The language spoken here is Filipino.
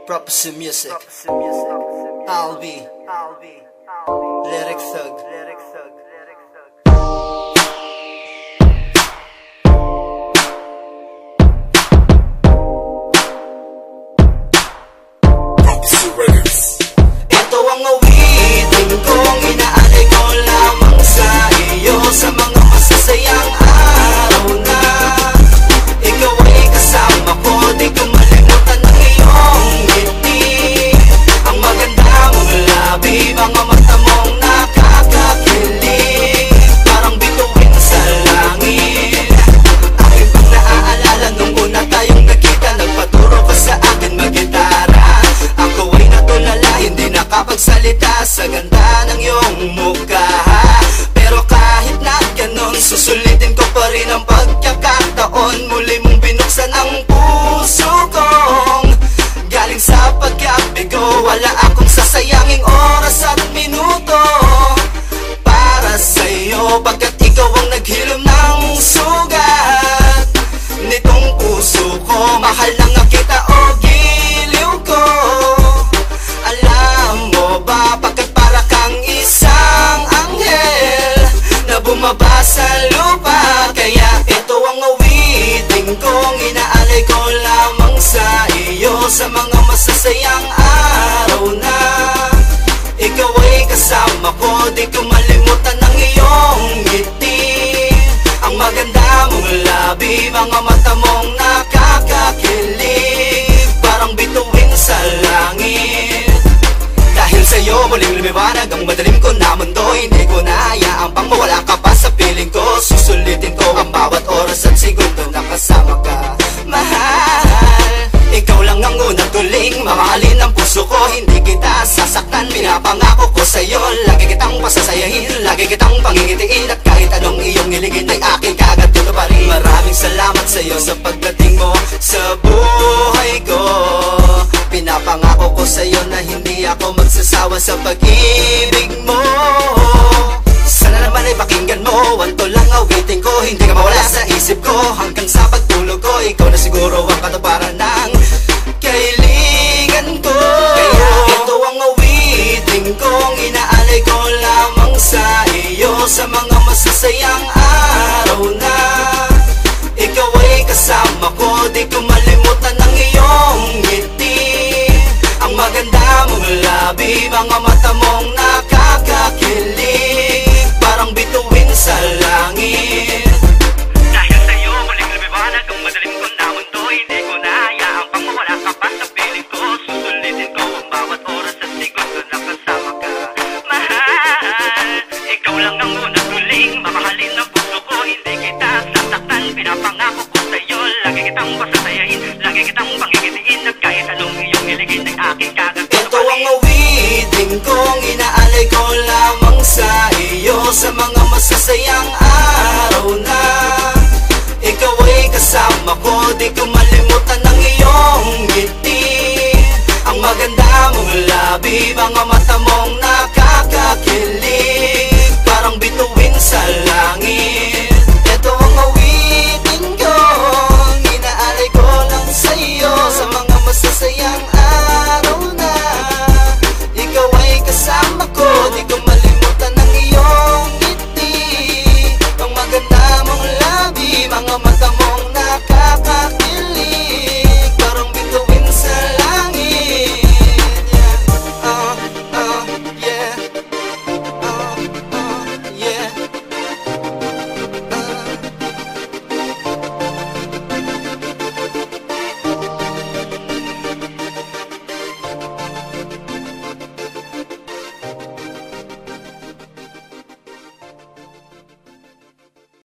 Prophecy Music, Albi, Lyric Thug. Ito ang awitin kong inaalay ko lamang sa iyo, sa mga masasayang araw na ikaw ay kasama ko. Di ko malimutan ang iyong ngiti, ang maganda mong labi, mga mata mong nakakakilig, parang bituin sa langit. Akin pang naaalala nung una tayong nakita, nagpaturo ka sa akin mag-gitara. Ako ay natulala, hindi nakapagsalita sa ganda ng iyong mukha. Pero kahit na ganon, susulitin ko pa rin ang pagkakataon. Muli mong binuksan ang puso kong galing sa pagkabigo. Wala akong sasayanging oras at minuto para sa'yo, pagkat ikaw ang naghilom ng sugat nitong puso ko. Mahal na nga kita o giliw ko, alam mo ba, pagkat para kang isang anghel na bumaba sa lupa. Kaya ito ang awitin kong inaalay ko lamang sa iyo, sa mga masasayang araw na ikaw ay kasama ko. Di ko malimutan ang iyong ngiti, ang maganda mong labi, mga mata mong nakakakilig, parang bituin sa langit. Dahil sa'yo muling lumiwanag ang madilim ko na mundo. Hindi ko na hayaang pang mawala ka pa sa piling ko. Susulitin ko ang bawat oras at segundo na kasama ka. Mahal, ikaw lang ang unang tuling, mamahalin ang puso ko. Hindi kita sasaktan, pinapangako ko sa'yo. Lagi kitang pasasayahin, lagi kitang pangingitiin, at kahit anong iyong hiligin ay aking kaagad dito pa rin. Maraming salamat sa'yo sa pagdating mo sa buhay ko. Pinapangako ko sa'yo na hindi ako magsasawa sa pag-ibig mo. Sana naman ay pakinggan mo, wanto lang awitin ko, hindi ka mawala sa isip ko. Hanggang sa pagtulog ko, ikaw na siguro ang katuparan ng kailangan ko. Kaya ito ang awitin kong inaalay ko lamang sa iyo, sa mga masasayang araw na ikaw ay kasama ko. Di ko malimutan ang iyong ngiti, ang maganda mong labi, mga mata mong nakakakilig, parang bituin sa langit. Dahil sa'yo muling lumiwanag ang madilim ko na mundo. Hindi ko na hayaang pang mawala ka pa sa piling ko. Susulitin ko ang bawat oras at segundo na kasama ka. Mahal, ikaw lang ang unang tuling, mamahalin ang puso ko. Hindi kita sasaktan, pinapangako ko sa'yo. Lagi kitang pasasayain, lagi kitang pangigitiin, at kahit anong iyong hiligin ay aking kagagawin. Ito ang awitin kong inaalay ko lamang sa iyo, sa mga masasayang araw na ikaw ay kasama ko. Di ko malimutan ang iyong ngiti, ang maganda mong labi, mga mata mong nakakakilig,